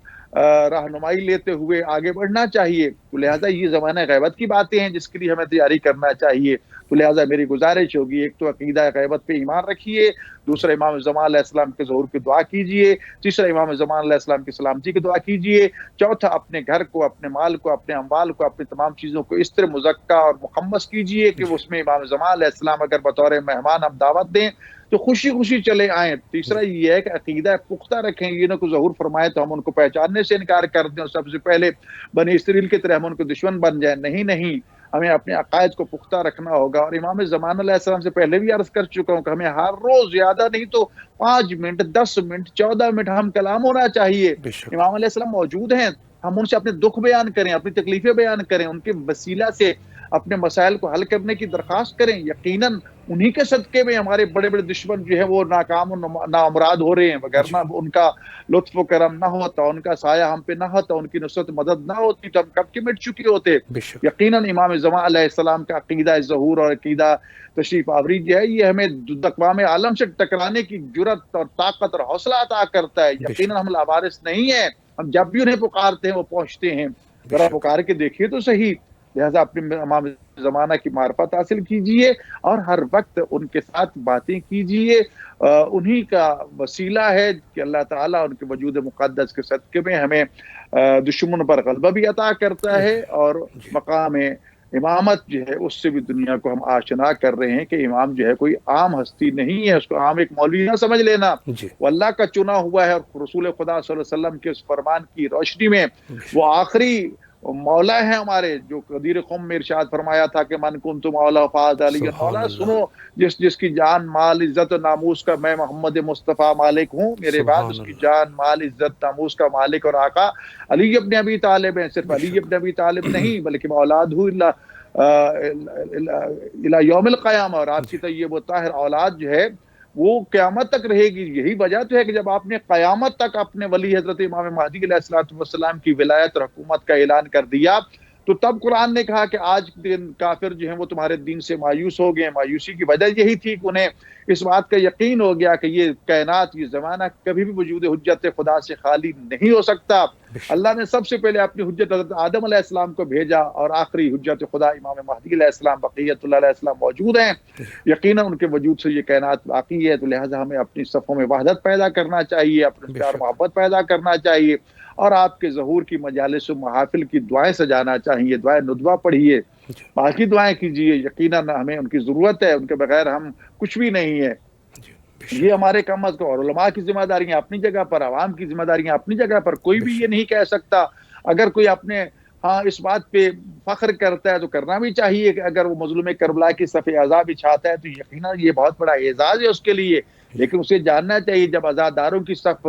رہنمائی لیتے ہوئے آگے بڑھنا چاہیے۔ تو لہٰذا یہ زمانہ غیبت کی باتیں ہیں جس کے لیے ہمیں تیاری کرنا چاہیے۔ تو لہٰذا میری گزارش ہوگی، ایک تو عقیدہ غیبت پہ ایمان رکھیے، دوسرا امام زمان علیہ السلام کے ظہور کی دعا کیجیے، تیسرا امام زمان علیہ السلام کی سلامتی کی دعا کیجیے، چوتھا اپنے گھر کو، اپنے مال کو، اپنے اموال کو، اپنی تمام چیزوں کو اس طرح مزکا اور مخمس کیجیے کہ اس میں امام زمان علیہ السلام اگر بطور مہمان ہم دعوت دیں تو خوشی خوشی چلے آئیں۔ تیسرا یہ ہے کہ عقیدہ پختہ رکھیں، یہ نہ کوئی ظہور فرمائے تو ہم ان کو پہچاننے سے انکار کر دیں اور سب سے پہلے بنی اسرائیل کی طرح ہم ان کو دشمن بن جائیں۔ نہیں، ہمیں اپنے عقائد کو پختہ رکھنا ہوگا۔ اور امام زمان علیہ السلام سے پہلے بھی عرض کر چکا ہوں کہ ہمیں ہر روز زیادہ نہیں تو 5 منٹ، 10 منٹ، 14 منٹ ہم کلام ہونا چاہیے۔ بے شک امام علیہ السلام موجود ہیں، ہم ان سے اپنے دکھ بیان کریں، اپنی تکلیفیں بیان کریں، ان کے وسیلہ سے اپنے مسائل کو حل کرنے کی درخواست کریں۔ یقیناً انہی کے صدقے میں ہمارے بڑے بڑے دشمن جو ہے وہ ناکام و نامراد ہو رہے ہیں، وگرنہ ان کا لطف و کرم نہ ہوتا، ان کا سایہ ہم پہ نہ ہوتا، ان کی نصرت مدد نہ ہوتی تو ہم کب کے مٹ چکے ہوتے۔ بے شک یقیناً امام زمان علیہ السلام کا عقیدہ ظہور اور عقیدہ تشریف آوری جو ہے یہ ہمیں اقوام عالم سے ٹکرانے کی جرت اور طاقت اور حوصلہ عطا کرتا ہے۔ بے یقیناً شک ہم لاوارث نہیں ہیں، ہم جب بھی انہیں پکارتے ہیں وہ پہنچتے ہیں، بے ذرا شک پکار کے دیکھیے تو صحیح۔ لہٰذا اپنے امام زمانہ کی معرفت حاصل کیجئے اور ہر وقت ان کے ساتھ باتیں کیجئے، انہی کا وسیلہ ہے کہ اللہ تعالیٰ ان کے وجود مقدس کے صدقے میں ہمیں دشمن پر غلبہ بھی عطا کرتا ہے، اور جی مقام امامت جو ہے اس سے بھی دنیا کو ہم آشنا کر رہے ہیں کہ امام جو ہے کوئی عام ہستی نہیں ہے، اس کو عام ایک مولوی نہ سمجھ لینا، جی وہ اللہ کا چنا ہوا ہے، اور رسول خدا صلی اللہ علیہ وسلم کے اس فرمان کی روشنی میں وہ آخری مولا ہے ہمارے، جو قدیر قوم میں ارشاد فرمایا تھا کہ من کنت مولا فاز علی سبحان مولا۔ اللہ سنو، جس کی جان مال عزت و ناموس کا میں محمد مصطفیٰ مالک ہوں، میرے بعد سبحان اس کی اللہ جان مال عزت ناموس کا مالک اور آقا علی ابن ابی طالب ہیں۔ صرف بے علی شک ابن ابی طالب نہیں بلکہ اولاد الی یوم القیامہ، اور آپ جی کی طیب و طاہر اولاد جو ہے وہ قیامت تک رہے گی۔ یہی وجہ تو ہے کہ جب آپ نے قیامت تک اپنے ولی حضرت امام مہدی علیہ السلام کی ولایت اور حکومت کا اعلان کر دیا تو تب قرآن نے کہا کہ آج دن کافر جو ہیں وہ تمہارے دین سے مایوس ہو گئے۔ مایوسی کی وجہ یہی تھی کہ انہیں اس بات کا یقین ہو گیا کہ یہ کائنات، یہ زمانہ کبھی بھی وجود حجت خدا سے خالی نہیں ہو سکتا۔ بے شک اللہ نے سب سے پہلے اپنی حجت حضرت آدم علیہ السلام کو بھیجا، اور آخری حجت خدا امام مہدی علیہ السلام بقیت اللہ علیہ السلام موجود ہیں۔ یقیناً ان کے وجود سے یہ کائنات باقی ہے، تو لہٰذا ہمیں اپنی صفوں میں وحدت پیدا کرنا چاہیے، اپنے بے پیار شک محبت پیدا کرنا چاہیے، اور آپ کے ظہور کی مجالس و محافل کی دعائیں سجانا چاہیے، دعائیں ندوہ پڑھیے، جی باقی دعائیں کیجیے۔ یقیناً ہمیں ان کی ضرورت ہے، ان کے بغیر ہم کچھ بھی نہیں ہے۔ جی بے یہ شک ہمارے کم از کم، اور علماء کی ذمہ داریاں اپنی جگہ پر، عوام کی ذمہ داریاں اپنی جگہ پر، کوئی بے بھی یہ شک نہیں کہہ سکتا۔ اگر کوئی اپنے اس بات پہ فخر کرتا ہے تو کرنا بھی چاہیے کہ اگر وہ مظلوم کربلا کی صف عزا بچھاتا ہے تو یقیناً یہ بہت بڑا اعزاز ہے اس کے لیے، لیکن اسے جاننا چاہیے جب عزاداروں کی صف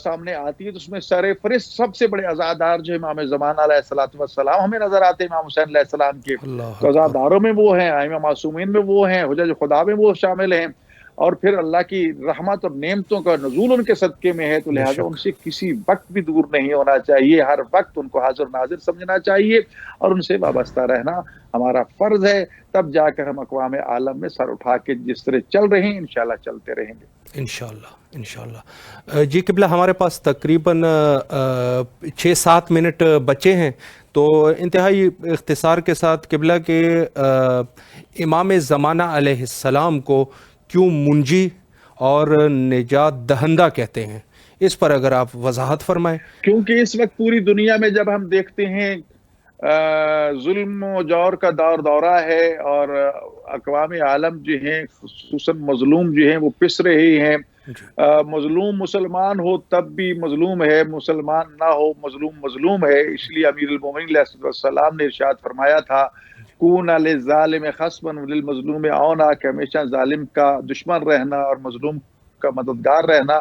سامنے آتی ہے تو اس میں سر فہرست سب سے بڑے عزادار جو امام زمانہ علیہ السلام ہمیں نظر آتے ہیں، امام حسین علیہ السلام کے۔ اللہ تو اکبر عزاداروں میں وہ ہیں، ائمہ معصومین میں وہ ہیں، حجج خدا میں وہ شامل ہیں، اور پھر اللہ کی رحمت اور نعمتوں کا نزول ان کے صدقے میں ہے، تو بے لہٰذا شک ان سے کسی وقت بھی دور نہیں ہونا چاہیے، ہر وقت ان کو حاضر ناظر سمجھنا چاہیے، اور ان سے وابستہ رہنا ہمارا فرض ہے۔ تب جا کر ہم اقوام عالم میں سر اٹھا کے جس طرح چل رہے ہیں انشاءاللہ چلتے رہیں گے انشاءاللہ۔ جی قبلہ، ہمارے پاس تقریباً 6-7 منٹ بچے ہیں، تو انتہائی اختصار کے ساتھ قبلہ کے امام زمانہ علیہ السلام کو کیوں منجی اور نجات دہندہ کہتے ہیں، اس پر اگر آپ وضاحت فرمائیں. کیونکہ اس وقت پوری دنیا میں جب ہم دیکھتے ہیں ظلم و جور کا دورہ ہے، اور اقوام عالم جو ہیں خصوصاً مظلوم جو ہیں وہ پس رہے ہیں. مظلوم مسلمان ہو تب بھی مظلوم ہے، مسلمان نہ ہو مظلوم ہے. اس لیے امیر المومنین علیہ السلام نے ارشاد فرمایا تھا کون للظالم خصما للمظلوم اونا، کہ ہمیشہ ظالم کا دشمن رہنا اور مظلوم کا مددگار رہنا.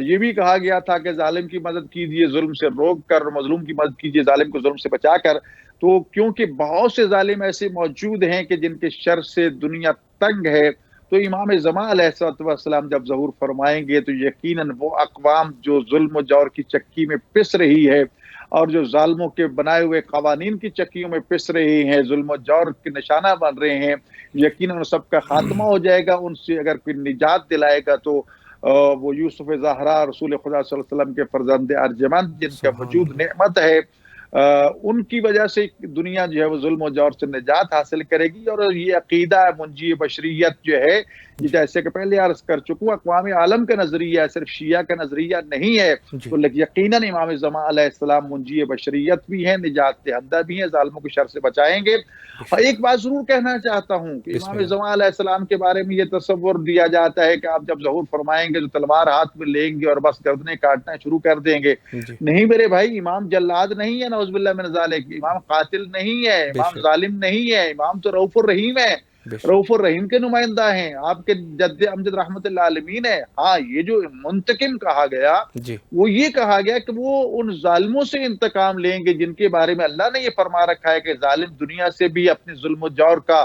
یہ بھی کہا گیا تھا کہ ظالم کی مدد کیجیے ظلم سے روک کر، مظلوم کی مدد کیجیے ظالم کو ظلم سے بچا کر. تو کیونکہ بہت سے ظالم ایسے موجود ہیں کہ جن کے شر سے دنیا تنگ ہے، تو امام زمان علیہ السلام جب ظہور فرمائیں گے تو یقیناً وہ اقوام جو ظلم و جور کی چکی میں پس رہی ہے اور جو ظالموں کے بنائے ہوئے قوانین کی چکیوں میں پس رہے ہیں، ظلم و جور کے نشانہ بن رہے ہیں، یقیناً ان سب کا خاتمہ ہو جائے گا. ان سے اگر کوئی نجات دلائے گا تو وہ یوسف زہرا رسول خدا صلی اللہ علیہ وسلم کے فرزند ارجمند جن کا وجود نعمت ہے، ان کی وجہ سے دنیا جو ہے وہ ظلم و جور سے نجات حاصل کرے گی. اور یہ عقیدہ منجی بشریت جو ہے، یہ جیسے کہ پہلے عرض کر چکوں اقوام عالم کا نظریہ ہے، صرف شیعہ کا نظریہ نہیں ہے. تو یقیناً امام زمان علیہ السلام منجی بشریت بھی ہیں، نجات دہندہ بھی ہیں، ظالموں کی شر سے بچائیں گے. اور ایک بات ضرور کہنا چاہتا ہوں کہ امام زمان علیہ السلام کے بارے میں یہ تصور دیا جاتا ہے کہ آپ جب ظہور فرمائیں گے تو تلوار ہاتھ میں لیں گے اور بس گردنیں کاٹنا شروع کر دیں گے. نہیں میرے بھائی، امام جلاد نہیں ہے، نعوذ باللہ من ذالک. امام قاتل نہیں ہے، امام ظالم نہیں ہے، امام تو رؤوف الرحیم ہے، رؤوف الرحیم کے نمائندہ ہیں، آپ کے جد امجد رحمت اللہ عالمین ہے. ہاں، یہ جو منتقم کہا گیا وہ یہ کہا گیا کہ وہ ان ظالموں سے انتقام لیں گے جن کے بارے میں اللہ نے یہ فرما رکھا ہے کہ ظالم دنیا سے بھی اپنے ظلم و جور کا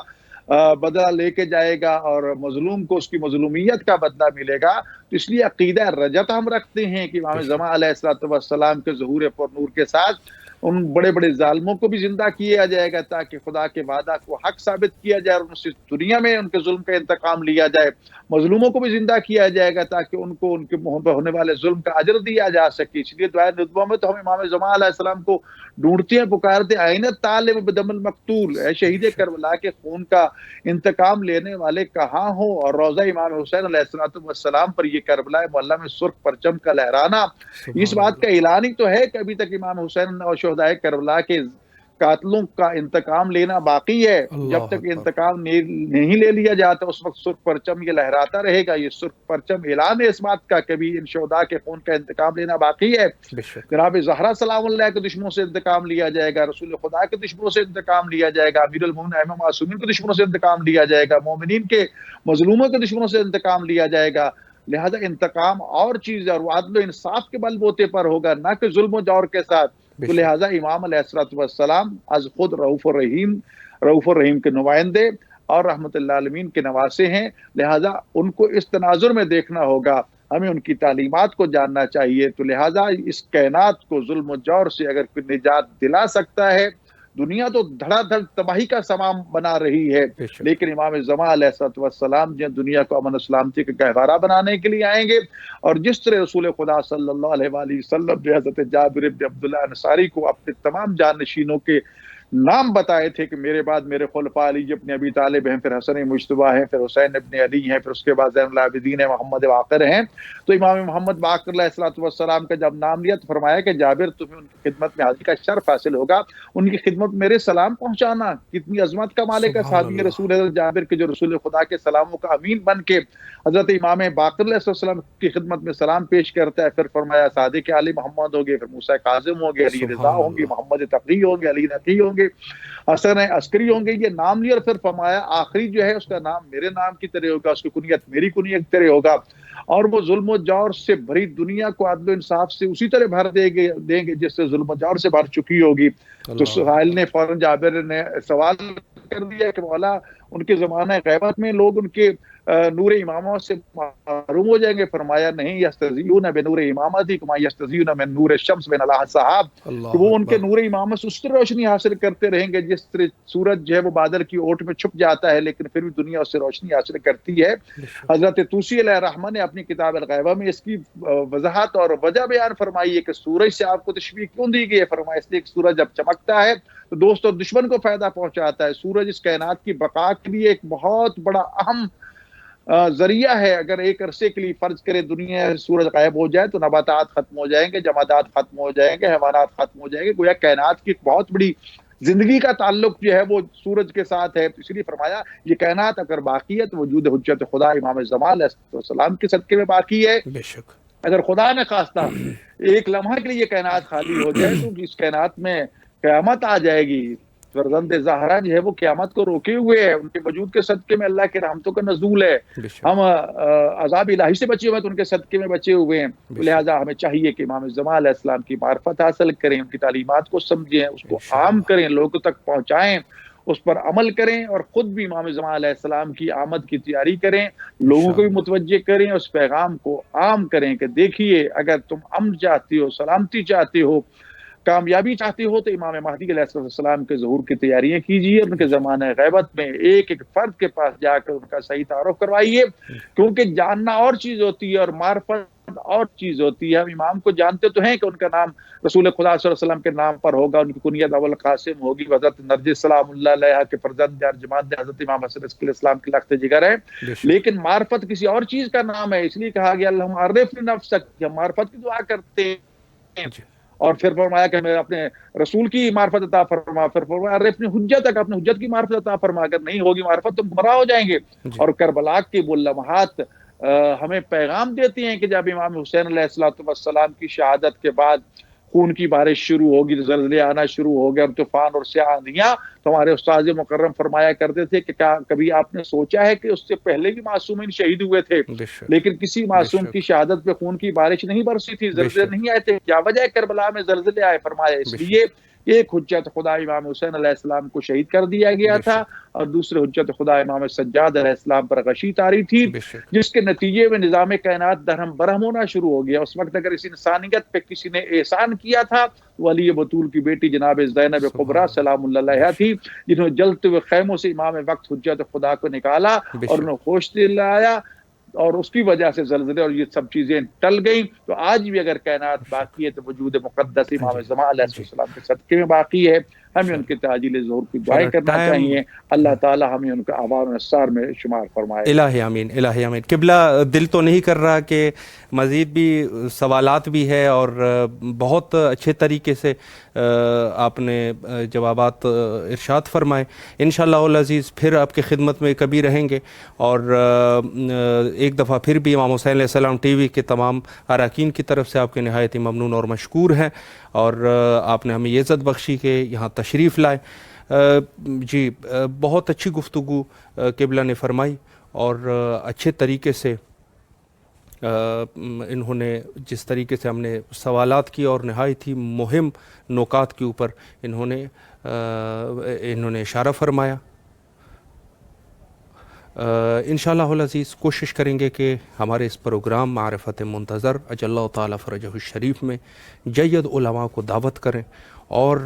بدلہ لے کے جائے گا اور مظلوم کو اس کی مظلومیت کا بدلہ ملے گا. تو اس لیے عقیدہ رجت ہم رکھتے ہیں کہ امام زمان علیہ السلام کے ظہور پر نور کے ساتھ ان بڑے بڑے ظالموں کو بھی زندہ کیا جائے گا تاکہ خدا کے وعدہ کو حق ثابت کیا جائے اور ان سے دنیا میں ان کے ظلم کا انتقام لیا جائے. مظلوموں کو بھی زندہ کیا جائے گا تاکہ ان کو ان کے منہ پہ ہونے والے ظلم کا اجر دیا جا سکے. اس لیے دعائے ندوہ میں تو ہم امام زمان علیہ السلام کو ڈھونڈتے ہیں، پکارتے ہیں، آئینہ طالب بدم المقتول، اے شہید کربلا کے خون کا انتقام لینے والے کہاں ہو. اور روضہ امام حسین علیہ السلام پر یہ کربلا معلیٰ میں سرخ پرچم کا لہرانا اس بات کا اعلان ہی تو ہے کہ ابھی تک امام حسین اور شہداء کربلا کے قاتلوں کا انتقام لینا باقی ہے. جب تک انتقام نہیں لے لیا جاتا اس وقت سرخ پرچم یہ لہراتا رہے گا. یہ سرخ پرچم اعلان ہے اس بات کا کہ بھی ان شہداء کے خون کا انتقام لینا باقی ہے. جناب زہرا سلام اللہ کے دشمنوں سے انتقام لیا جائے گا، رسول خدا کے دشمنوں سے انتقام لیا جائے گا، امیر المومنین ائمہ معصومین کے دشمنوں سے انتقام لیا جائے گا، مومنین کے مظلوموں کے دشمنوں سے انتقام لیا جائے گا. لہذا انتقام اور چیز ہے اور عدل و انصاف کے بل بوتے پر ہوگا، نہ کہ ظلم و جور کے ساتھ. تو لہٰذا امام علیہ السلام از خود رؤوف الرحیم کے نمائندے اور رحمت اللہ عالمین کے نواسے ہیں. لہٰذا ان کو اس تناظر میں دیکھنا ہوگا، ہمیں ان کی تعلیمات کو جاننا چاہیے. تو لہٰذا اس کائنات کو ظلم و جور سے اگر کوئی نجات دلا سکتا ہے، دنیا تو دھڑا دھڑ تباہی کا سامان بنا رہی ہے، لیکن امام زمان علیہ السلام جو دنیا کو امن و سلامتی کا گہوارہ بنانے کے لیے آئیں گے. اور جس طرح رسول خدا صلی اللہ علیہ وآلہ وسلم نے حضرت جابر بن عبداللہ انصاری کو اپنے تمام جانشینوں کے نام بتائے تھے کہ میرے بعد میرے خلفاء علی ابن ابی طالب ہیں، پھر حسن مجتبیٰ ہیں، پھر حسین ابن علی ہیں، پھر اس کے بعد زین العابدین ہیں، محمد باقر ہیں. تو امام محمد باقر علیہ السلام کا جب نام لیا تو فرمایا کہ جابر تمہیں ان کی خدمت میں حاضری کا شرف حاصل ہوگا، ان کی خدمت میرے سلام پہنچانا. کتنی عظمت کا مالک ہے صحابی رسول حضرت جابر کے جو رسول خدا کے سلاموں کا امین بن کے حضرت امام باقر علیہ السلام کی خدمت میں سلام پیش کرتا ہے. پھر فرمایا صادق علی محمد ہو گئے، پھر موسیٰ کاظم ہو گئے، علی رضا ہوں گے، محمد تقی ہوں گے، علی نقی ہوں گے، حسن عسکری ہوں گے. یہ نام لیا اور پھر فرمایا آخری جو ہے اس کا نام میرے نام کی طرح ہوگا، اس کی کنیت میری کنیت کی طرح ہوگا. اور وہ ظلم و جور سے بھری دنیا کو عدل و انصاف سے اسی طرح بھر دیں گے جس سے ظلم و جور سے بھر چکی ہوگی. تو سہیل نے فوراً جابر نے سوال کر دیا کہ مولا ان کے زمانہ غیبت میں لوگ ان کے نور امامہ سے محروم ہو جائیں گے. فرمایا نہیں، یستزیون بنور امامتی کما یستزیون من نور الشمس بین اللہ صحاب، کہ وہ ان کے نور امامت سے اس طرح روشنی حاصل کرتے رہیں گے جس طرح سورج جو ہے وہ بادل کی اوٹ میں چھپ جاتا ہے لیکن پھر بھی دنیا اس سے روشنی حاصل کرتی ہے. حضرت طوسی علیہ الرحمہ نے اپنی کتاب الغیبہ میں اس کی وضاحت اور وجہ بیان فرمائی ہے کہ سورج سے آپ کو تشبیہ کیوں دی گئی ہے. فرمایا اس لیے کہ سورج جب چمکتا ہے تو دوست اور دشمن کو فائدہ پہنچاتا ہے. سورج اس کائنات کی بقا کے لیے ایک بہت بڑا اہم ذریعہ ہے. اگر ایک عرصے کے لیے فرض کرے دنیا سورج غائب ہو جائے تو نباتات ختم ہو جائیں گے، جمادات ختم ہو جائیں گے، حیوانات ختم ہو جائیں گے. گویا کائنات کی ایک بہت بڑی زندگی کا تعلق جو ہے وہ سورج کے ساتھ ہے. تو اس لیے فرمایا یہ کائنات اگر باقی ہے تو وجود حجت خدا امام زمان علیہ السلام کے صدقے میں باقی ہے. بے شک. اگر خدا نے خواستہ ایک لمحہ کے لیے یہ کائنات خالی ہو جائے تو اس کائنات میں قیامت آ جائے گی. فرزند زہرا جو ہے وہ قیامت کو روکے ہوئے ہے، ان کے وجود کے صدقے میں اللہ کے رحمتوں کا نزول ہے. ہم عذاب الہی سے بچے ہوئے ہیں تو ان کے صدقے میں بچے ہوئے ہیں. لہٰذا ہمیں چاہیے کہ امام زمان علیہ السلام کی معرفت حاصل کریں، ان کی تعلیمات کو سمجھیں، اس کو عام کریں، لوگوں تک پہنچائیں، اس پر عمل کریں، اور خود بھی امام زمان علیہ السلام کی آمد کی تیاری کریں، لوگوں کو بھی متوجہ کریں، اس پیغام کو عام کریں کہ دیکھیے اگر تم امن چاہتے ہو، سلامتی چاہتے ہو، کامیابی چاہتے ہو تو امام مہدی علیہ السلام کے ظہور کی تیاریاں کیجیے. ان کے زمانہ غیبت میں ایک ایک فرد کے پاس جا کر ان کا صحیح تعارف کروائیے، کیونکہ جاننا اور چیز ہوتی ہے اور معرفت اور چیز ہوتی ہے. ہم امام کو جانتے تو ہیں کہ ان کا نام رسول خدا صلی اللہ علیہ وسلم کے نام پر ہوگا، ان کی کنیت ابو القاسم ہوگی، حضرت نرجس سلام اللہ علیہ کے فرزند ارجمند حضرت امام حسن علیہ السلام کے لخت جگر ہے. لیکن معرفت کسی اور چیز کا نام ہے، اس لیے کہا گیا اللہم عرفنی نفسک، ہم معرفت کی دعا کرتے ہیں. اور پھر فرمایا کہ ہمیں اپنے رسول کی معرفت عطا فرما. پھر فرمایا عرفنی حجتک، اپنے حجت کی معرفت عطا فرما. اگر نہیں ہوگی معرفت تو گمراہ ہو جائیں گے. اور کربلا کے وہ لمحات ہمیں پیغام دیتی ہیں کہ جب امام حسین علیہ السلام کی شہادت کے بعد خون کی بارش شروع ہوگی، زلزلے آنا شروع ہو گئے اور طوفان اور سیاہ آندھیاں، تو ہمارے استاد مکرم فرمایا کرتے تھے کہ کیا کبھی آپ نے سوچا ہے کہ اس سے پہلے بھی معصومین شہید ہوئے تھے لیکن کسی معصوم کی شہادت پہ خون کی بارش نہیں برسی تھی، زلزلے نہیں آئے تھے؟ کیا وجہ ہے کربلا میں زلزلے آئے؟ فرمایا اس لیے ایک حجت خدا امام حسین علیہ السلام کو شہید کر دیا گیا تھا، اور دوسرے حجت خدا امام سجاد علیہ السلام پر غشی طاری تھی، جس کے نتیجے میں نظام کائنات درہم برہم ہونا شروع ہو گیا. اس وقت اگر اس انسانیت پہ کسی نے احسان کیا تھا وہ علی بطول کی بیٹی جناب زینب کبریٰ سلام اللہ علیہا تھی، جنہوں نے جلتے ہوئے خیموں سے امام وقت حجت خدا کو نکالا اور انہیں ہوش دلایا، اور اس کی وجہ سے زلزلے اور یہ سب چیزیں ٹل گئیں. تو آج بھی اگر کائنات باقی ہے تو وجود مقدس امام زمان علیہ السلام کے صدقے میں باقی ہے. ہمیں ان کے تعجیل ظہور کی دعائیں کرنا چاہیے. اللہ تعالی ہمیں ان کا اعوان النصار میں شمار فرمائے. الہی آمین، الہی آمین. قبلہ دل تو نہیں کر رہا کہ مزید بھی سوالات بھی ہے، اور بہت اچھے طریقے سے آپ نے جوابات ارشاد فرمائے. انشاءاللہ العزیز پھر آپ کی خدمت میں کبھی رہیں گے، اور ایک دفعہ پھر بھی امام حسین علیہ السلام ٹی وی کے تمام اراکین کی طرف سے آپ کے نہایت ممنون اور مشکور ہیں، اور آپ نے ہمیں یہ عزت بخشی کہ یہاں تشریف لائے. جی بہت اچھی گفتگو قبلہ نے فرمائی، اور اچھے طریقے سے انہوں نے جس طریقے سے ہم نے سوالات کی اور نہایت ہی مہم نکات کے اوپر انہوں نے اشارہ فرمایا. انشاءاللہ العزیز کوشش کریں گے کہ ہمارے اس پروگرام معرفت منتظر اجل اللہ تعالی فرجہ الشریف میں جید علماء کو دعوت کریں، اور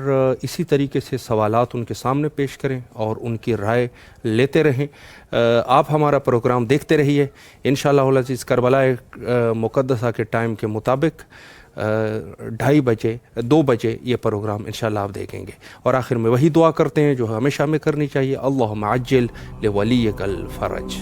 اسی طریقے سے سوالات ان کے سامنے پیش کریں اور ان کی رائے لیتے رہیں. آپ ہمارا پروگرام دیکھتے رہیے. انشاءاللہ العزیز کربلا مقدسہ کے ٹائم کے مطابق 2:30 بجے 2 بجے یہ پروگرام انشاءاللہ آپ دیکھیں گے. اور آخر میں وہی دعا کرتے ہیں جو ہمیشہ ہمیں کرنی چاہیے، اللہم عجل لولیک الفرج.